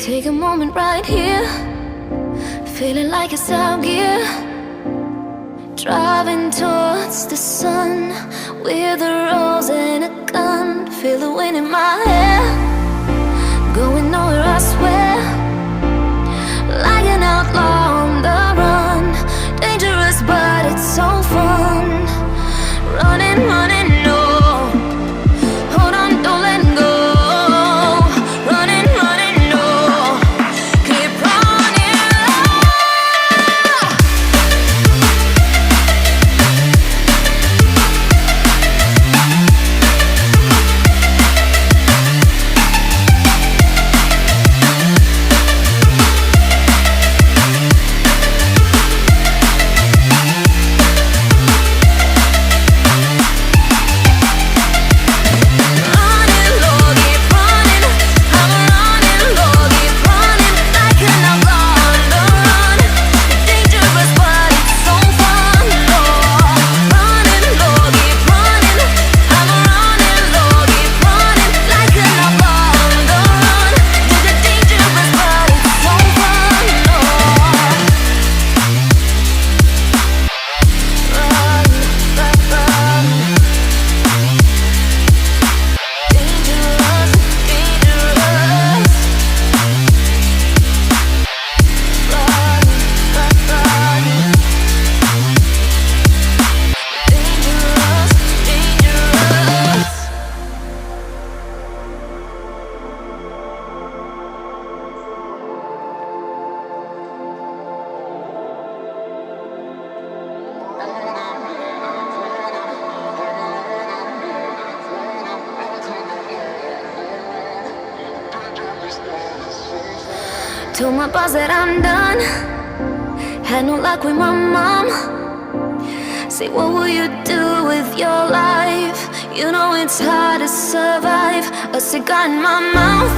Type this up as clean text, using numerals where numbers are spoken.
Take a moment right here, feeling like it's out gear. Driving towards the sun with a rose and a gun. Feel the wind in my hair, going nowhere I swear. Like an outlaw on the run, dangerous but it's so fun. Running, running, no. Hold on, don't let go. Running, running, no. Keep running. Told my boss that I'm done. Had no luck with my mom. Say, what will you do with your life? You know it's hard to survive. A cigar in my mouth,